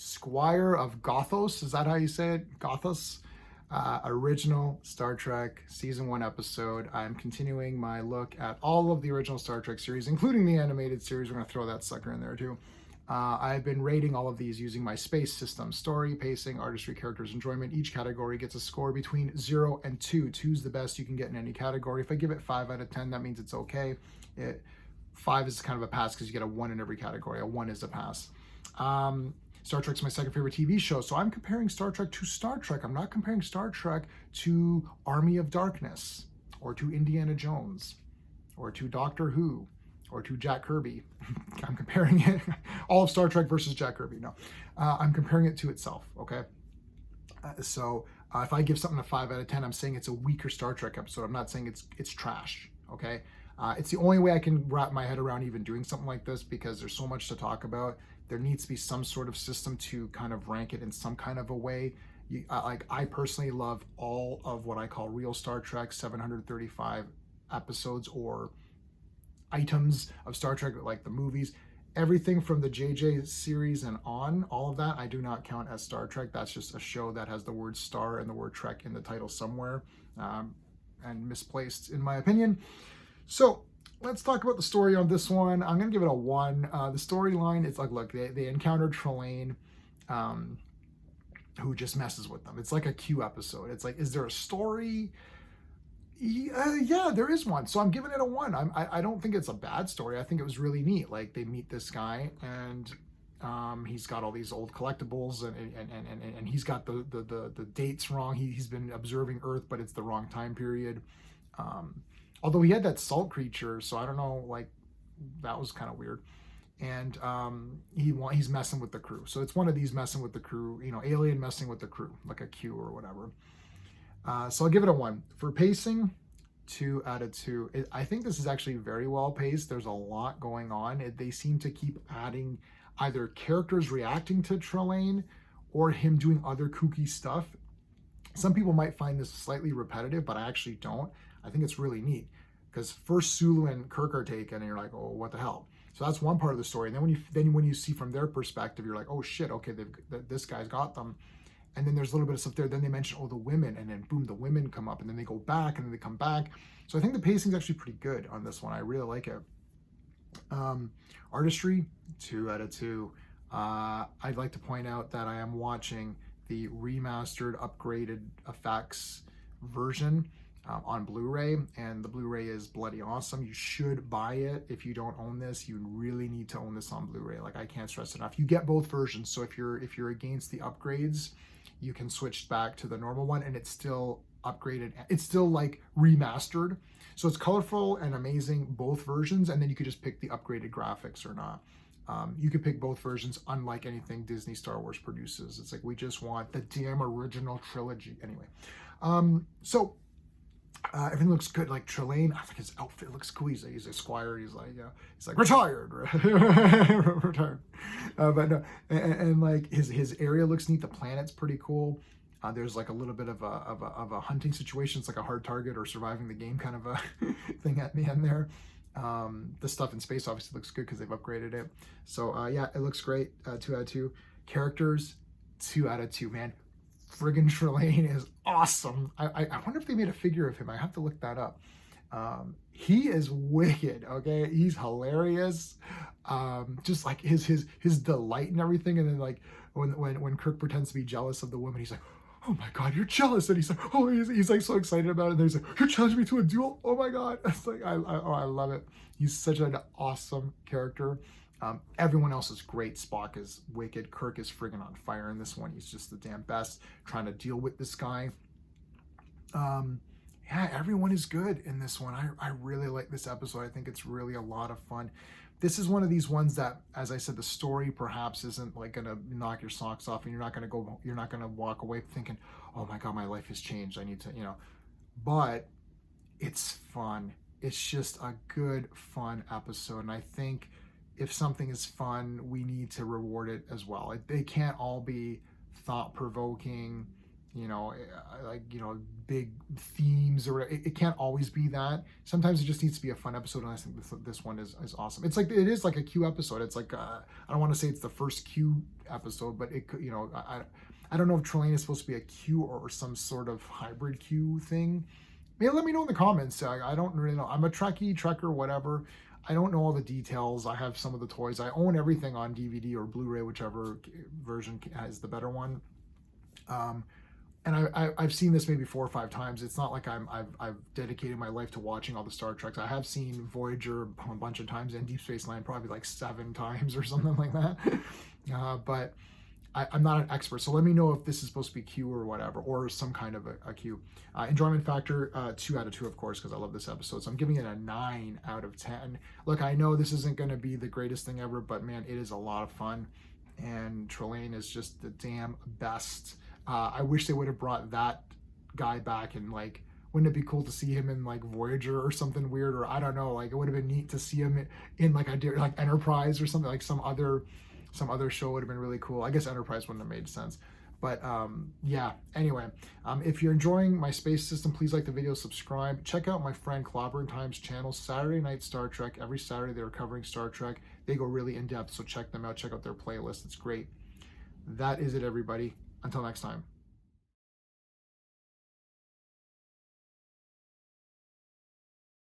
Squire of Gothos. Is that how you say it? Gothos. Original Star Trek Season 1 episode. I'm continuing my look at all of the original Star Trek series, including the animated series. We're going to throw that sucker in there too. I've been rating all of these using my space system. Story, pacing, artistry, characters, enjoyment. Each category gets a score between 0 and 2. 2 is the best you can get in any category. If I give it 5 out of 10, that means it's okay. 5 is kind of a pass because you get a 1 in every category. A 1 is a pass. Star Trek's my second favorite TV show, so I'm comparing Star Trek to Star Trek. I'm not comparing Star Trek to Army of Darkness, or to Indiana Jones, or to Doctor Who, or to Jack Kirby. I'm comparing it, all of Star Trek versus Jack Kirby. No, I'm comparing it to itself, okay? So if I give something a 5 out of 10, I'm saying it's a weaker Star Trek episode. I'm not saying it's trash, okay? It's the only way I can wrap my head around even doing something like this, because there's so much to talk about. There needs to be some sort of system to kind of rank it in some kind of a way. I personally love all of what I call real Star Trek, 735 episodes or items of Star Trek, like the movies. Everything from the JJ series and on, all of that, I do not count as Star Trek. That's just a show that has the word star and the word Trek in the title somewhere, and misplaced in my opinion. So let's talk about the story on this one. I'm going to give it a 1. The storyline, it's like, look, they encountered Trelane, who just messes with them. It's like a Q episode. It's like, is there a story? Yeah, there is one. So I'm giving it a 1. I don't think it's a bad story. I think it was really neat. Like, they meet this guy, and he's got all these old collectibles, and he's got the dates wrong. He's been observing Earth, but it's the wrong time period. Although he had that salt creature, so I don't know, like, that was kind of weird. And he's messing with the crew. So it's one of these messing with the crew, alien messing with the crew, like a Q or whatever. So I'll give it a 1. For pacing, 2 out of 2. I think this is actually very well paced. There's a lot going on. They seem to keep adding either characters reacting to Trelane or him doing other kooky stuff. Some people might find this slightly repetitive, but I actually don't. I think it's really neat, because first Sulu and Kirk are taken, and you're like, oh, what the hell? So that's one part of the story. And then when you see from their perspective, you're like, oh shit, okay, this guy's got them. And then there's a little bit of stuff there. Then they mention, oh, the women, and then boom, the women come up, and then they go back, and then they come back. So I think the pacing's actually pretty good on this one. I really like it. Artistry, 2 out of 2. I'd like to point out that I am watching the remastered, upgraded effects version on Blu-ray, and the Blu-ray is bloody awesome. You should buy it. If you don't own this, you really need to own this on Blu-ray. Like, I can't stress enough. You get both versions, so if you're against the upgrades, you can switch back to the normal one, and it's still upgraded. It's still like remastered, so it's colorful and amazing, both versions. And then you could just pick the upgraded graphics or not. You could pick both versions, unlike anything Disney Star Wars produces. It's like, we just want the damn original trilogy. Anyway, so everything looks good. Like Trelane, I think his outfit looks cool. He's a Squire. He's like retired, retired. But no, and like his area looks neat. The planet's pretty cool. There's like a little bit of a hunting situation. It's like a hard target or surviving the game kind of a thing at the end there. The stuff in space obviously looks good because they've upgraded it. So yeah, it looks great. 2 out of 2. Characters, 2 out of 2. Man, friggin' Trelane is awesome. I wonder if they made a figure of him. I have to look that up. He is wicked. Okay, he's hilarious. Just like his delight and everything. And then like when Kirk pretends to be jealous of the woman, he's like, oh my god, you're jealous. And he's like, oh, he's like so excited about it. And he's like, you're challenging me to a duel. Oh my god. It's like, I love it. He's such an awesome character. Everyone else is great. Spock is wicked. Kirk is friggin' on fire in this one. He's just the damn best, trying to deal with this guy. Yeah, everyone is good in this one. I really like this episode. I think it's really a lot of fun. This is one of these ones that, as I said, the story perhaps isn't like gonna knock your socks off, and you're not gonna walk away thinking, oh my god, my life has changed. I need to, but it's fun. It's just a good, fun episode. And I think if something is fun, we need to reward it as well. They can't all be thought-provoking, big themes, or it can't always be that. Sometimes it just needs to be a fun episode, and I think this one is awesome. It is like a Q episode. It's like I don't want to say it's the first Q episode, but it could, you know, I don't know if Trelane is supposed to be a Q or some sort of hybrid Q thing. Maybe let me know in the comments. I don't really know. I'm a Trekkie, Trekker, whatever. I don't know all the details. I have some of the toys. I own everything on DVD or Blu-ray, whichever version has the better one. And I've seen this maybe 4 or 5 times. It's not like I've dedicated my life to watching all the Star Treks. I have seen Voyager a bunch of times and Deep Space Nine probably like 7 times or something like that. But I'm not an expert, so let me know if this is supposed to be Q or whatever, or some kind of a Q. Enjoyment factor, 2 out of 2, of course, because I love this episode. So I'm giving it a 9 out of 10. Look, I know this isn't going to be the greatest thing ever, but man, it is a lot of fun. And Trelane is just the damn best. I wish they would have brought that guy back, and like, wouldn't it be cool to see him in like Voyager or something weird, or I don't know, like it would have been neat to see him in like like Enterprise or something, like some other show would have been really cool. I guess Enterprise wouldn't have made sense. But yeah, anyway, if you're enjoying my space system, please like the video, subscribe. Check out my friend Clobberin Time's channel, Saturday Night Star Trek. Every Saturday they're covering Star Trek. They go really in depth, so check them out. Check out their playlist. It's great. That is it, everybody. Until next time.